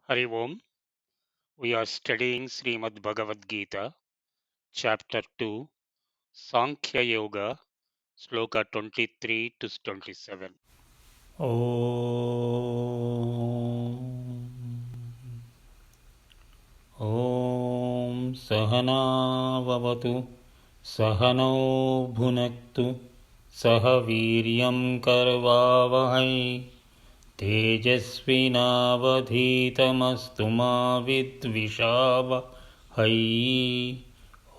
Hari Om. We are studying Srimad Bhagavad Gita, Chapter 2, Sankhya Yoga, Sloka 23 to 27. ॐ सहनाववतु सहनौ भुनक्तु सह वीर्यं करवावहै तेजस्विनावधीतमस्तु मा विद्विषावहै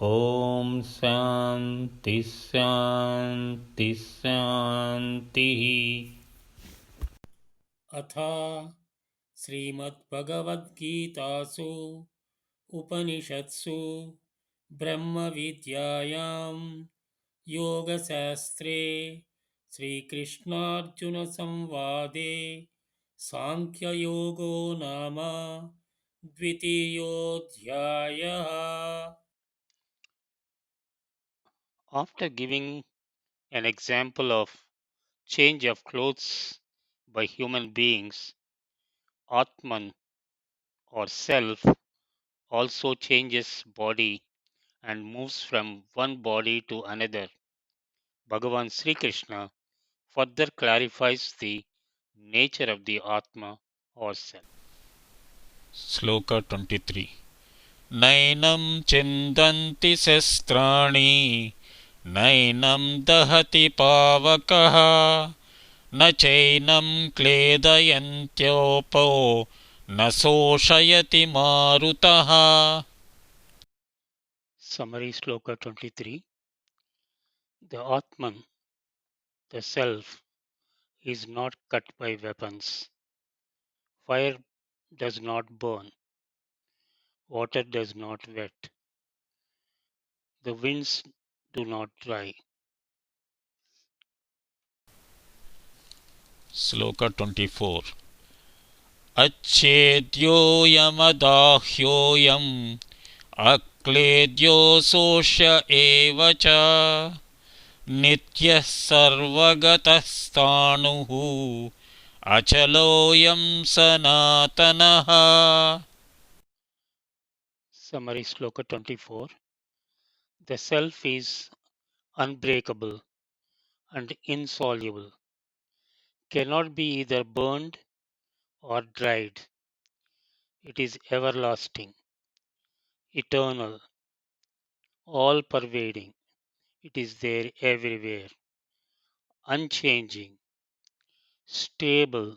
ॐ शान्ति शान्ति शान्तिः अथ श्रीमद्भगवद्गीतासु उपनिषत्सु ब्रह्मविद्यायां योगशास्त्रे श्रीकृष्णार्जुनसंवादे साङ्ख्ययोगो नाम द्वितीयोऽध्यायः। After giving an example of change of clothes by human beings, Atman or self also changes body and moves from one body to another. Bhagavan Sri Krishna further clarifies the nature of the Atma or self. Sloka 23. नैनं चिन्दन्ति शस्त्राणि नैनं दहति पावकः न चैनं क्लेदयन्त्योपो न शोषयति मारुतः. Summary Sloka 23. The Atman, the self, is not cut by weapons. Fire does not burn, water does not wet, the winds do not dry. Sloka 24. अच्छेद्योऽयमदाह्योऽयम् अक्लेद्यो शोष्य एव च नित्यः सर्वगतस्ताणुः अचलोऽयं सनातनः. Summary Sloka 24. The self is unbreakable and insoluble, cannot be either burned or dried. It is everlasting, eternal, all pervading. It is there everywhere, unchanging, stable,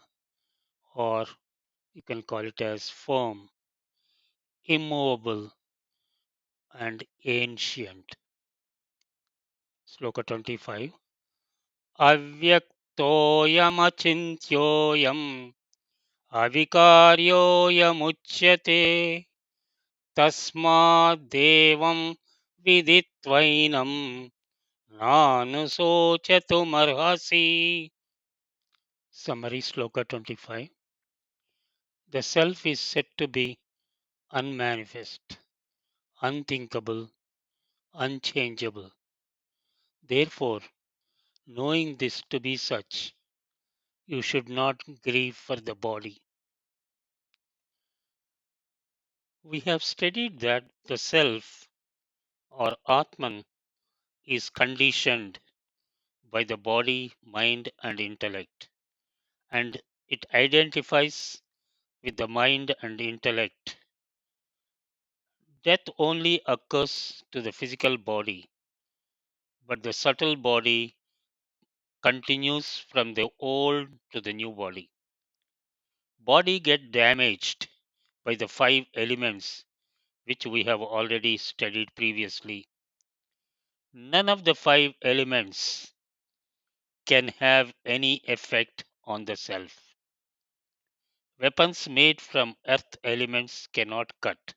or you can call it as firm, immovable, and ancient. Sloka 25. Avyaktoyamachintyoyam avikaryoyamuchyate tasmadevam viditvainam nanusochatumarhasi. Summary Sloka 25. The self is said to be unmanifest, unthinkable, unchangeable. Therefore, knowing this to be such, you should not grieve for the body. We have studied that the self or Atman is conditioned by the body, mind, and intellect, and it identifies with the mind and intellect. Death only occurs to the physical body, but the subtle body continues from the old to the new body. Body get damaged by the five elements which we have already studied previously. None of the five elements can have any effect on the self. Weapons made from earth elements cannot cut.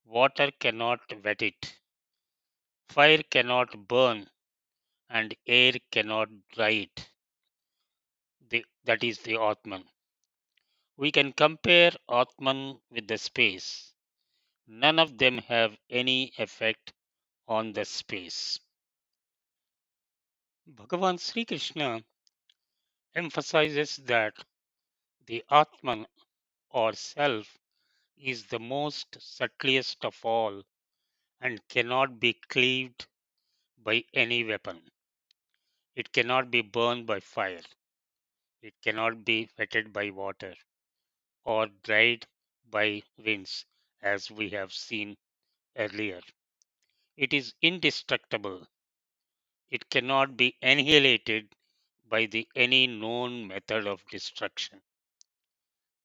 Water cannot wet it. Fire cannot burn and air cannot dry it. That is the Atman. We can compare Atman with the space. None of them have any effect on the space. Bhagavan Sri Krishna emphasizes that the Atman or self is the most subtlest of all and cannot be cleaved by any weapon. It cannot be burned by fire. It cannot be wetted by water or dried by winds, as we have seen earlier. It is indestructible. It cannot be annihilated by any known method of destruction.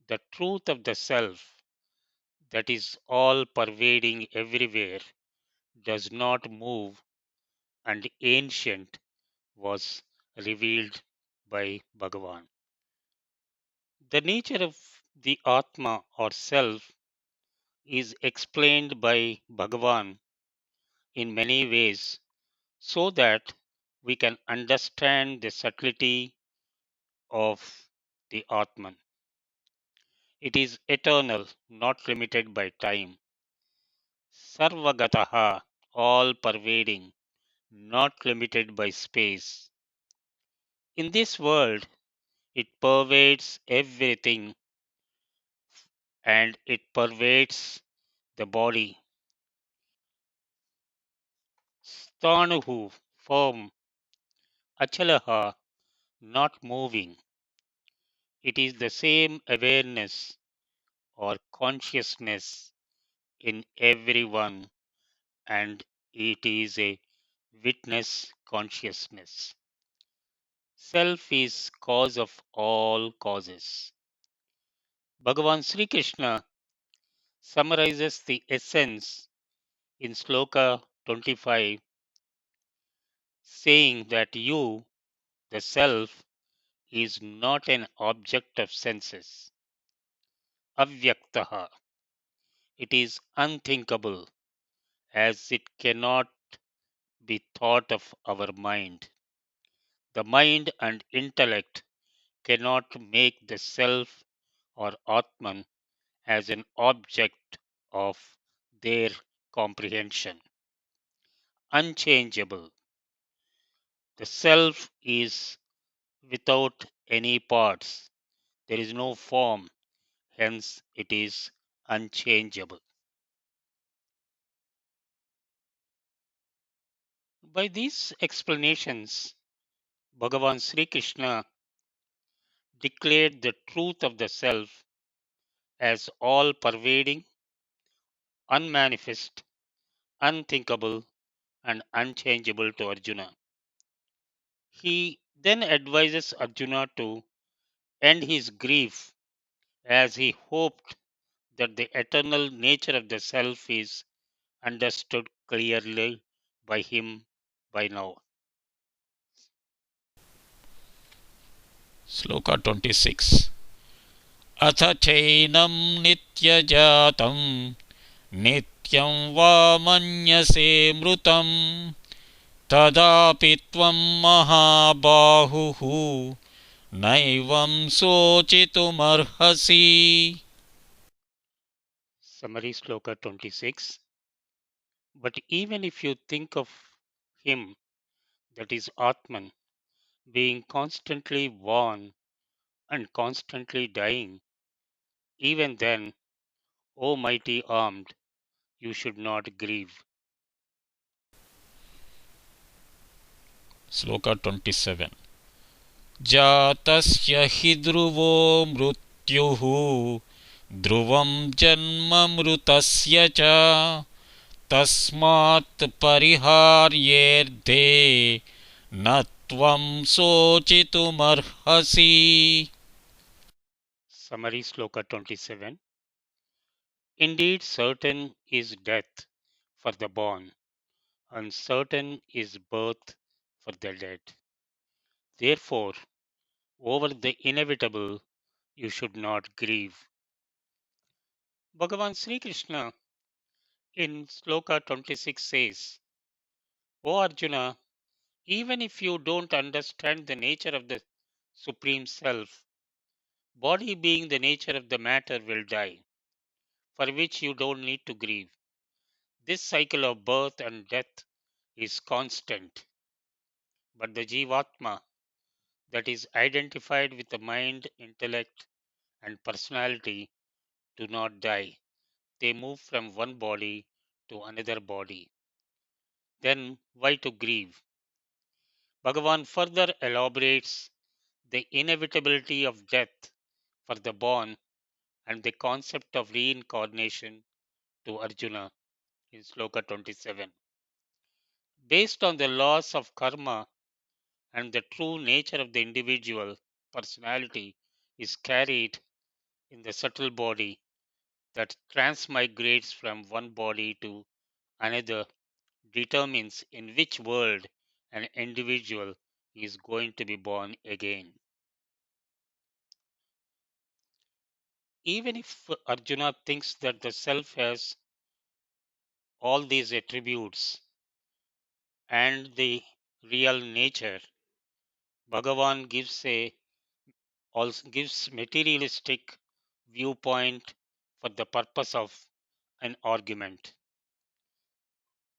The truth of the self, that is all pervading everywhere, does not move, and ancient was revealed by Bhagavan. The nature of the Atma or self is explained by Bhagavan in many ways so that we can understand the subtlety of the Atman. It is eternal, not limited by time. Sarvagataha, all pervading, not limited by space. In this world, it pervades everything and it pervades the body. Sthanuhu, firm, achalaha, not moving. It is the same awareness or consciousness in everyone, and it is a witness consciousness. Self is cause of all causes. Bhagavan Sri Krishna summarizes the essence in Sloka 25, saying that you, the self, is not an object of senses. Avyaktaha. It is unthinkable, as it cannot be thought of our mind. The mind and intellect cannot make the self or Atman as an object of their comprehension. Unchangeable. The self is without any parts. There is no form, hence it is unchangeable. By these explanations, Bhagavan Sri Krishna declared the truth of the self as all pervading, unmanifest, unthinkable, and unchangeable to Arjuna. He then advises Arjuna to end his grief as he hoped that the eternal nature of the self is understood clearly by him by now. Sloka 26. अथ चैनं नित्यजातं नित्यं वा मन्यसे मृतं तदापि त्वं महाबाहुः नैवं शोचितुमर्हसि. Summary Sloka 26. But even if you think of him, that is Atman, being constantly born and constantly dying, even then, O mighty armed, you should not grieve. Sloka 27. जातस्य हि ध्रुवो मृत्युः ध्रुवं जन्ममृतस्य च तस्मात् परिहार्येऽर्धे न त्वं शोचितुमर्हसि. Summary Sloka 27. Indeed, certain is death for the born, and certain is birth for the dead. Therefore, over the inevitable, you should not grieve. Bhagavan Sri Krishna in Sloka 26 says, O Arjuna, even if you don't understand the nature of the Supreme Self, body being the nature of the matter will die, for which you don't need to grieve. This cycle of birth and death is constant, but the Jivatma, that is identified with the mind, intellect, and personality, do not die. They move from one body to another body. Then why to grieve? Bhagavan further elaborates the inevitability of death for the born and the concept of reincarnation to Arjuna in Sloka 27. Based on the laws of karma and the true nature of the individual, personality is carried in the subtle body that transmigrates from one body to another, determines in which world an individual is going to be born again. Even if Arjuna thinks that the self has all these attributes and the real nature, Bhagavan gives materialistic viewpoint for the purpose of an argument.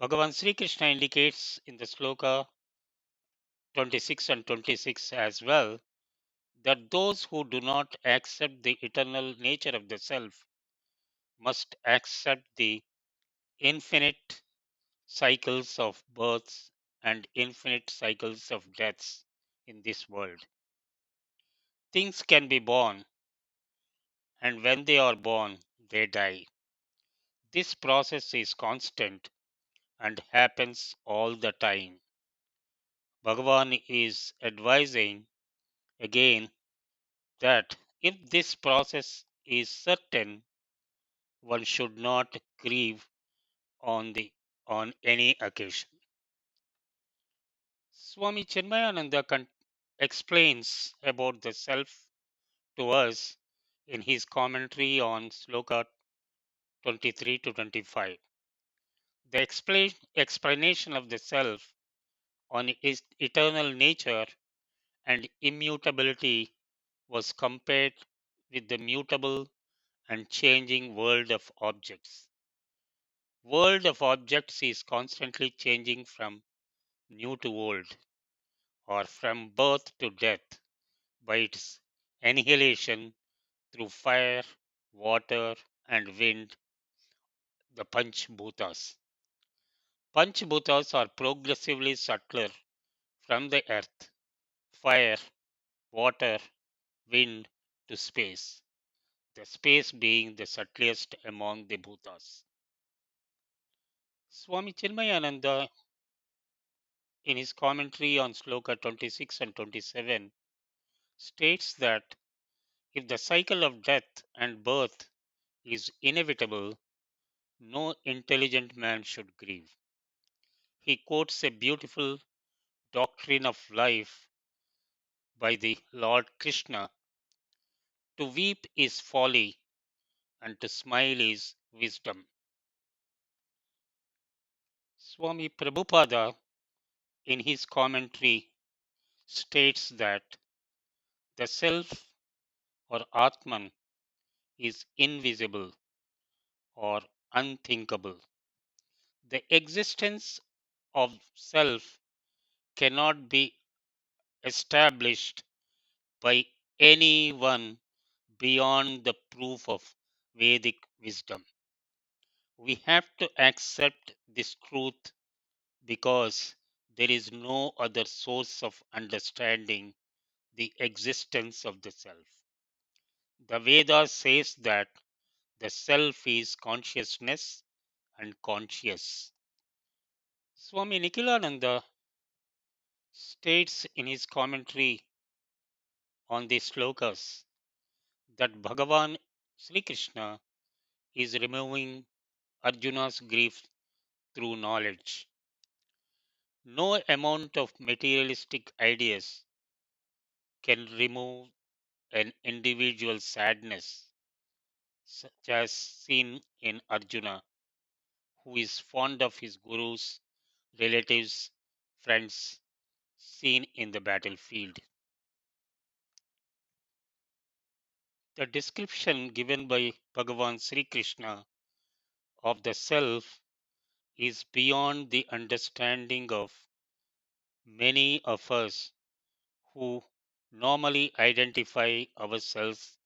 Bhagavan Sri Krishna indicates in the sloka 26 and 26 as well that those who do not accept the eternal nature of the self must accept the infinite cycles of births and infinite cycles of deaths in this world. Things can be born, and when they are born, they die. This process is constant and happens all the time. Bhagavan is advising again that if this process is certain, one should not grieve on the on any occasion. Swami Chinmayananda explains about the self to us in his commentary on Sloka 23 to 25. The explanation of the self on its eternal nature and immutability was compared with the mutable and changing world of objects. World of objects is constantly changing from new to old or from birth to death by its annihilation through fire, water, and wind, the Panchbhutas. Panchbhutas are progressively subtler from the earth, fire, water, wind to space, the space being the subtlest among the bhutas. Swami Chinmayananda, in his commentary on Sloka 26 and 27, states that if the cycle of death and birth is inevitable, no intelligent man should grieve. He quotes a beautiful doctrine of life by the Lord Krishna: to weep is folly, and to smile is wisdom. Swami Prabhupada, in his commentary, states that the self or Atman is invisible or unthinkable. The existence of self cannot be established by anyone beyond the proof of Vedic wisdom. We have to accept this truth because there is no other source of understanding the existence of the self. The Vedas says that the self is consciousness and conscious. Swami Nikhilananda states in his commentary on the slokas that Bhagavan Sri Krishna is removing Arjuna's grief through knowledge. No amount of materialistic ideas can remove an individual's sadness, such as seen in Arjuna, who is fond of his gurus, relatives, friends, seen in the battlefield. The description given by Bhagavan Sri Krishna of the self is beyond the understanding of many of us who normally identify ourselves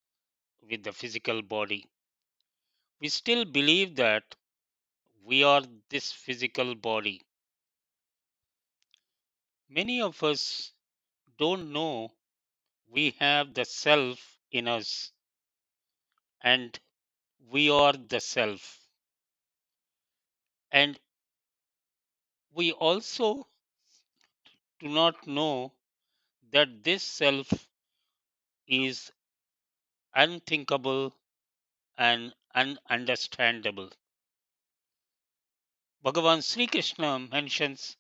with the physical body. we still believe that we are this physical body. Many of us don't know we have the self in us and we are the self. And we also do not know that this self is unthinkable and ununderstandable. Bhagavan Sri Krishna mentions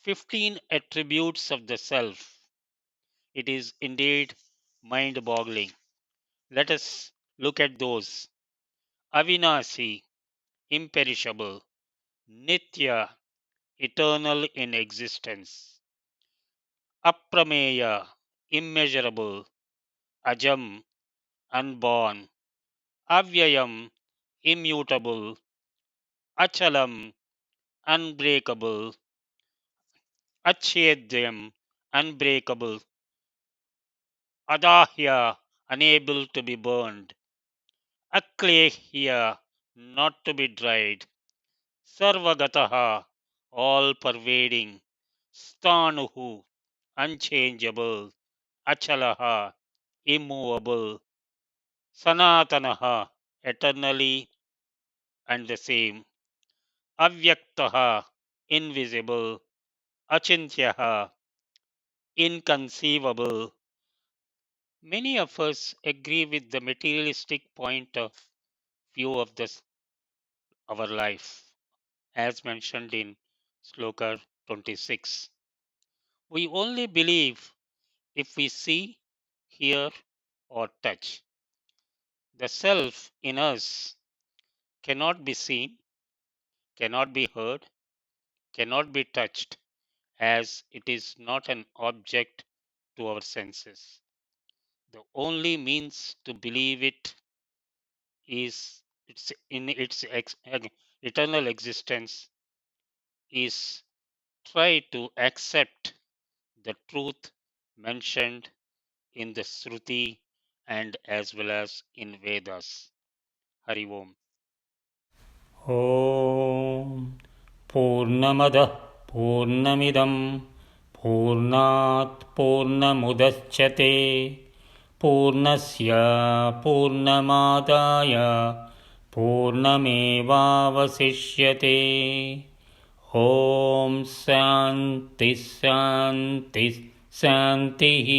15 attributes of the self. It is indeed mind boggling. Let us look at those. Avinasi, imperishable. Nitya, eternal in existence. Aprameya, immeasurable. Ajam, unborn. Avyayam, immutable. Achalam, unbreakable. Achedyam, unbreakable. Adahya, unable to be burned. Aklehya, not to be dried. Sarvagataha, all pervading. Stanuhu, unchangeable. Achalaha, immovable. Sanatanaha, eternally and the same. Avyaktaha, invisible. Achintyaha, inconceivable. Many of us agree with the materialistic point of view of this our life, as mentioned in Sloka 26. We only believe if we see, hear, or touch. The self in us cannot be seen, cannot be heard, cannot be touched, as it is not an object to our senses. The only means to believe it is its in its eternal existence is try to accept the truth mentioned in the Shruti and as well as in Vedas. Hari Om. ॐ पूर्णमदः पूर्णमिदं पूर्णात् पूर्णमुदच्यते पूर्णस्य पूर्णमादाय पूर्णमेवावशिष्यते ॐ शान्तिः शान्तिः शान्तिः